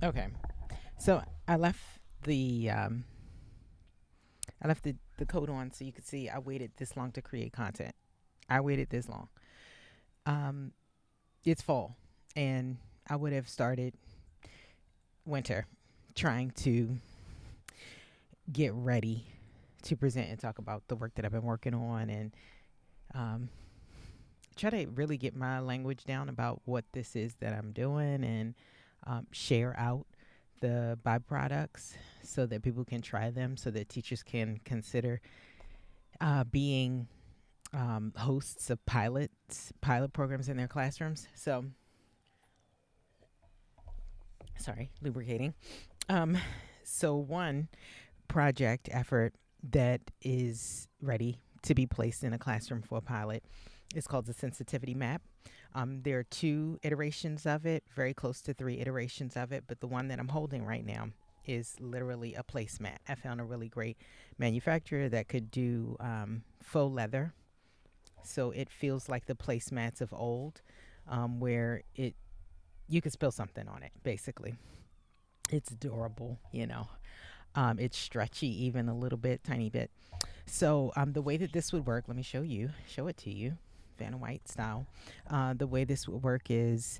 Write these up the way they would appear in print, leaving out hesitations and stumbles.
Okay. So I left the code on so you could see I waited this long to create content. I waited this long. Um, it's fall, and I would have started winter trying to get ready to present and talk about the work that I've been working on and um, try to really get my language down about what this is that I'm doing and share out the byproducts so that people can try them, so that teachers can consider being hosts of pilot programs in their classrooms. So, sorry, lubricating. Um, so one project effort that is ready to be placed in a classroom for a pilot is called the sensitivity map. There are two iterations of it, very close to three iterations of it, but the one that I'm holding right now is literally a placemat. I found a really great manufacturer that could do faux leather, so it feels like the placemats of old, where it you could spill something on it. Basically, it's durable. It's stretchy even a little bit, tiny bit. So the way that this would work, let me show it to you, Vanna White style. The way this would work is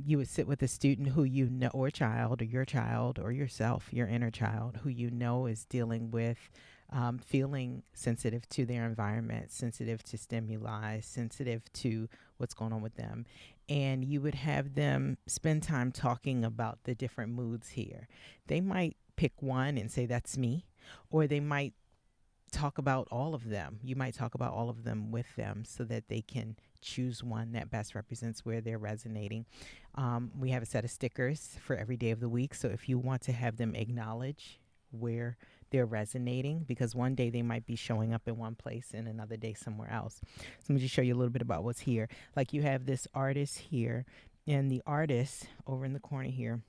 you would sit with a student who you know, or child, or your child, or yourself, your inner child, who you know is dealing with feeling sensitive to their environment, sensitive to stimuli, sensitive to what's going on with them. And you would have them spend time talking about the different moods here. They might pick one and say, that's me, or they might talk about all of them. You might talk about all of them with them so that they can choose one that best represents where they're resonating. We have a set of stickers for every day of the week. So if you want to have them acknowledge where they're resonating, because one day they might be showing up in one place and another day somewhere else. So let me just show you a little bit about what's here. Like you have this artist here, and the artist over in the corner here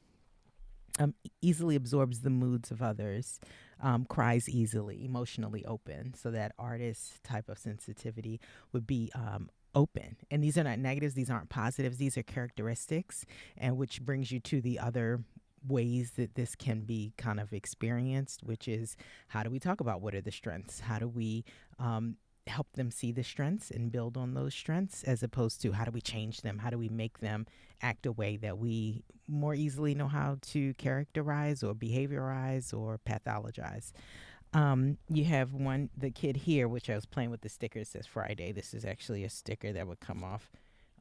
easily absorbs the moods of others, cries easily, emotionally open. So that artist type of sensitivity would be open. And these are not negatives, these aren't positives, these are characteristics, and which brings you to the other ways that this can be kind of experienced, which is how do we talk about what are the strengths? How do we help them see the strengths and build on those strengths, as opposed to how do we change them? How do we make them act a way that we more easily know how to characterize or behaviorize or pathologize? You have the kid here, which I was playing with the sticker. It says Friday. This is actually a sticker that would come off.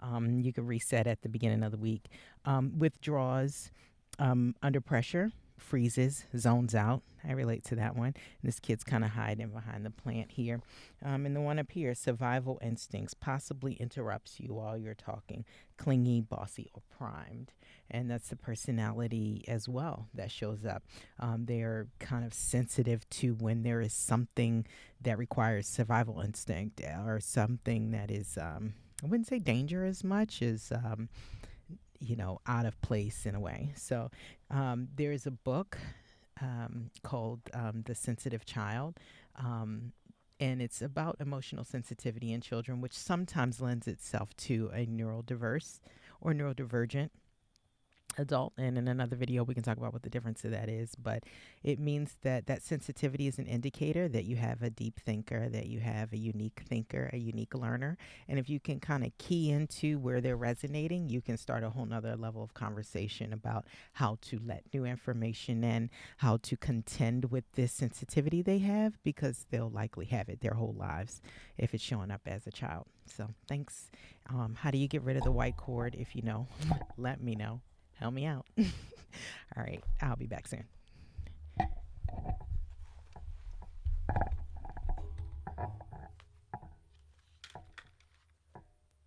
You could reset at the beginning of the week. Withdraws under pressure, freezes, zones out. I relate to that one. And this kid's kind of hiding behind the plant here. And the one up here, survival instincts, possibly interrupts you while you're talking, clingy, bossy, or primed. And that's the personality as well that shows up. They're kind of sensitive to when there is something that requires survival instinct, or something that is, I wouldn't say danger as much as out of place in a way. So there is a book called The Sensitive Child. And it's about emotional sensitivity in children, which sometimes lends itself to a neurodiverse or neurodivergent adult. And in another video we can talk about what the difference of that is, but it means that that sensitivity is an indicator that you have a deep thinker, that you have a unique thinker, a unique learner. And if you can kind of key into where they're resonating, you can start a whole nother level of conversation about how to let new information in, how to contend with this sensitivity they have, because they'll likely have it their whole lives if it's showing up as a child. So thanks. How do you get rid of the white cord? If you know, let me know. Help me out. All right. I'll be back soon.